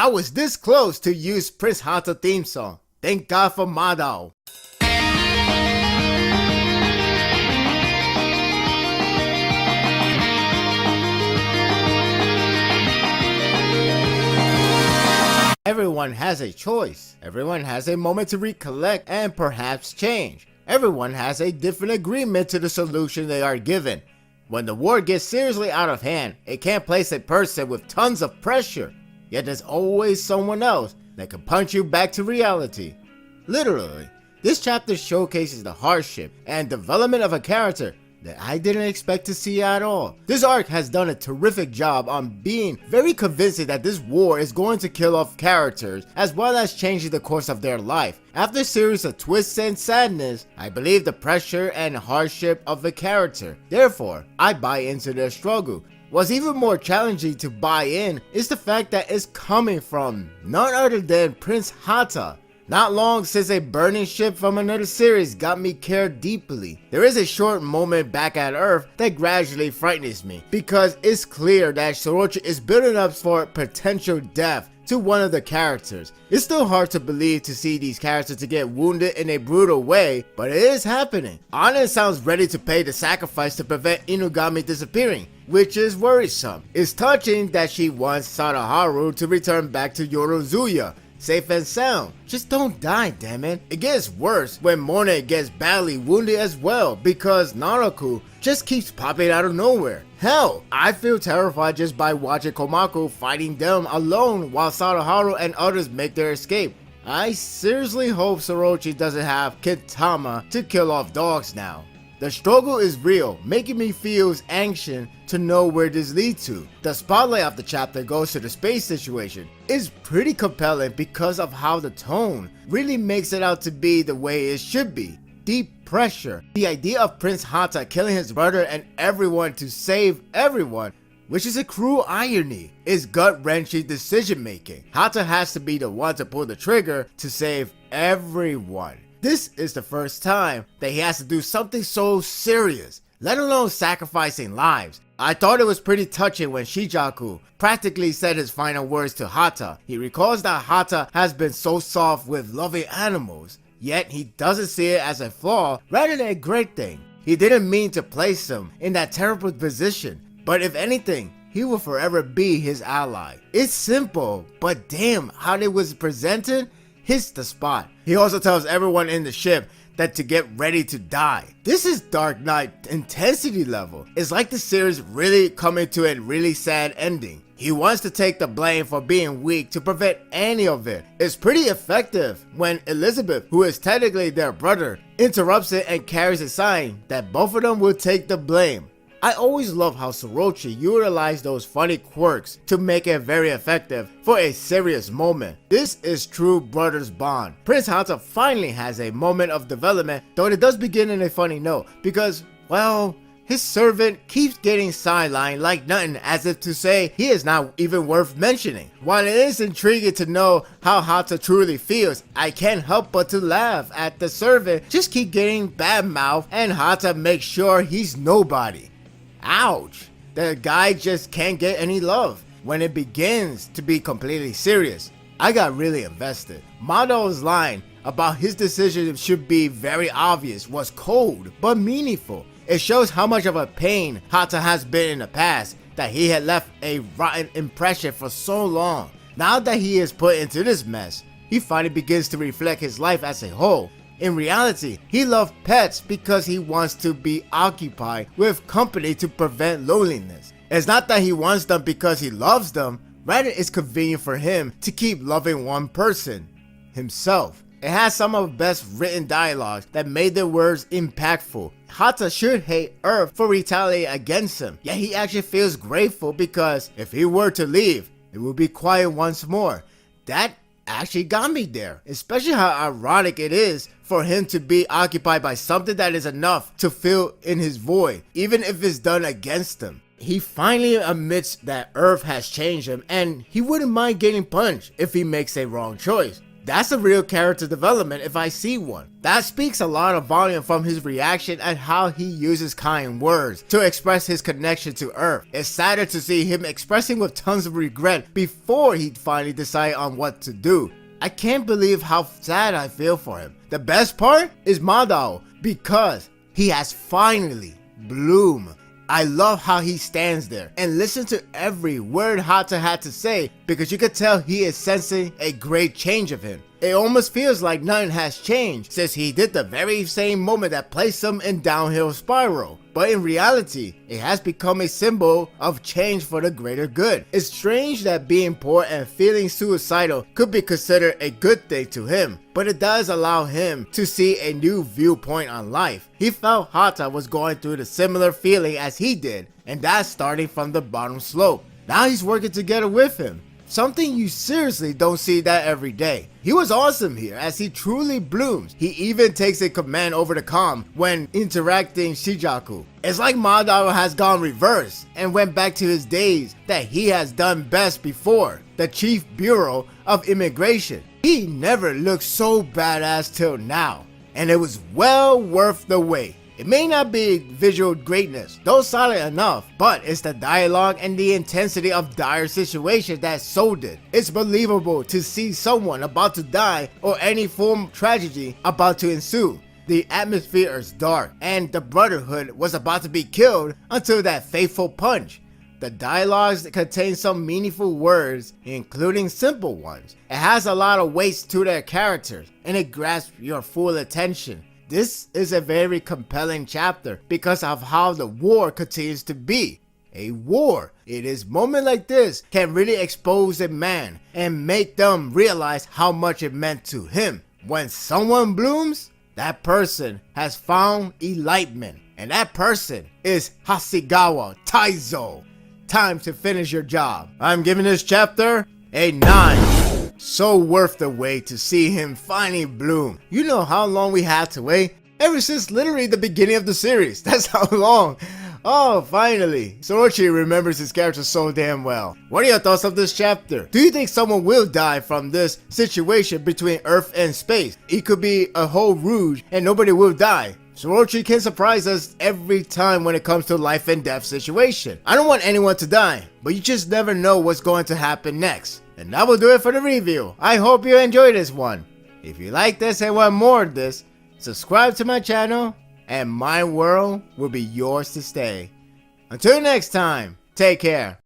I was this close to use Prince Hata theme song. Thank God for Madao. Everyone has a choice. Everyone has a moment to recollect and perhaps change. Everyone has a different agreement to the solution they are given. When the war gets seriously out of hand, it can't place a person with tons of pressure. Yet there's always someone else that can punch you back to reality. Literally, this chapter showcases the hardship and development of a character that I didn't expect to see at all. This arc has done a terrific job on being very convincing that this war is going to kill off characters as well as changing the course of their life. After a series of twists and sadness, I believe the pressure and hardship of the character. Therefore, I buy into their struggle. What's even more challenging to buy in is the fact that it's coming from none other than Prince Hata. Not long since a burning ship from another series got me care deeply. There is a short moment back at Earth that gradually frightens me because it's clear that Sorochi is building up for potential death to one of the characters. It's still hard to believe to see these characters to get wounded in a brutal way, but it is happening. Anna sounds ready to pay the sacrifice to prevent Inugami disappearing, which is worrisome. It's touching that she wants Sadaharu to return back to Yorozuya safe and sound. Just don't die, damn it. It gets worse when Mone gets badly wounded as well because Naraku just keeps popping out of nowhere. Hell, I feel terrified just by watching Komako fighting them alone while Sadaharu and others make their escape. I seriously hope Sorochi doesn't have Gintama to kill off dogs now. The struggle is real, making me feel anxious to know where this leads to. The spotlight of the chapter goes to the space situation. It's pretty compelling because of how the tone really makes it out to be the way it should be. Deep pressure. The idea of Prince Hata killing his brother and everyone to save everyone, which is a cruel irony, is gut-wrenching decision making. Hata has to be the one to pull the trigger to save everyone. This is the first time that he has to do something so serious, let alone sacrificing lives. I thought it was pretty touching when Shijaku practically said his final words to Hata. He recalls that Hata has been so soft with loving animals, yet he doesn't see it as a flaw rather than a great thing. He didn't mean to place him in that terrible position, but if anything, he will forever be his ally. It's simple, but damn how it was presented hits the spot. He also tells everyone in the ship that to get ready to die. This is Dark Knight intensity level. It's like the series really coming to a really sad ending. He wants to take the blame for being weak to prevent any of it. It's pretty effective when Elizabeth, who is technically their brother, interrupts it and carries a sign that both of them will take the blame. I always love how Sorochi utilized those funny quirks to make it very effective for a serious moment. This is true brothers bond. Prince Hata finally has a moment of development, though it does begin in a funny note because, well, his servant keeps getting sidelined like nothing, as if to say he is not even worth mentioning. While it is intriguing to know how Hata truly feels, I can't help but to laugh at the servant just keep getting bad mouth and Hata makes sure he's nobody. Ouch, the guy just can't get any love. When it begins to be completely serious, I got really invested. Mado's line about his decision should be very obvious was cold but meaningful. It shows how much of a pain Hata has been in the past, that he had left a rotten impression for so long. Now that he is put into this mess, he finally begins to reflect his life as a whole. In reality, he loves pets because he wants to be occupied with company to prevent loneliness. It's not that he wants them because he loves them, rather it's convenient for him to keep loving one person, himself. It has some of the best written dialogues that made the words impactful. Hata should hate Earth for retaliating against him, yet he actually feels grateful because if he were to leave, it would be quiet once more. That actually got me there, especially how ironic it is for him to be occupied by something that is enough to fill in his void, even if it's done against him. He finally admits that Earth has changed him and he wouldn't mind getting punched if he makes a wrong choice. That's a real character development if I see one. That speaks a lot of volume from his reaction and how he uses kind words to express his connection to Earth. It's sadder to see him expressing with tons of regret before he finally decided on what to do. I can't believe how sad I feel for him. The best part is Madao, because he has finally bloomed. I love how he stands there and listens to every word Hata had to say, because you could tell he is sensing a great change of him. It almost feels like nothing has changed since he did the very same moment that placed him in downhill spiral. But in reality, it has become a symbol of change for the greater good. It's strange that being poor and feeling suicidal could be considered a good thing to him, but it does allow him to see a new viewpoint on life. He felt Hata was going through the similar feeling as he did, and that's starting from the bottom slope. Now he's working together with him. Something you seriously don't see that every day. He was awesome here as he truly blooms. He even takes a command over the comm when interacting Shijaku. It's like Madara has gone reverse and went back to his days that he has done best before, the Chief Bureau of Immigration. He never looked so badass till now, and it was well worth the wait. It may not be visual greatness, though solid enough, but it's the dialogue and the intensity of dire situations that sold it. It's believable to see someone about to die or any form of tragedy about to ensue. The atmosphere is dark, and the Brotherhood was about to be killed until that fateful punch. The dialogues contain some meaningful words, including simple ones. It has a lot of weight to their characters, and it grasps your full attention. This is a very compelling chapter because of how the war continues to be. A war. It is moments like this can really expose a man and make them realize how much it meant to him. When someone blooms, that person has found enlightenment, and that person is Hasegawa Taizo. Time to finish your job. I'm giving this chapter a 9. So worth the wait to see him finally bloom. You know how long we had to wait? Ever since literally the beginning of the series. That's how long. Oh, finally. Sorochi remembers his character so damn well. What are your thoughts of this chapter? Do you think someone will die from this situation between Earth and space? It could be a whole rouge and nobody will die. Sorochi can surprise us every time when it comes to life and death situation. I don't want anyone to die, but you just never know what's going to happen next. And that will do it for the review. I hope you enjoyed this one. If you like this and want more of this, subscribe to my channel and my world will be yours to stay. Until next time, take care.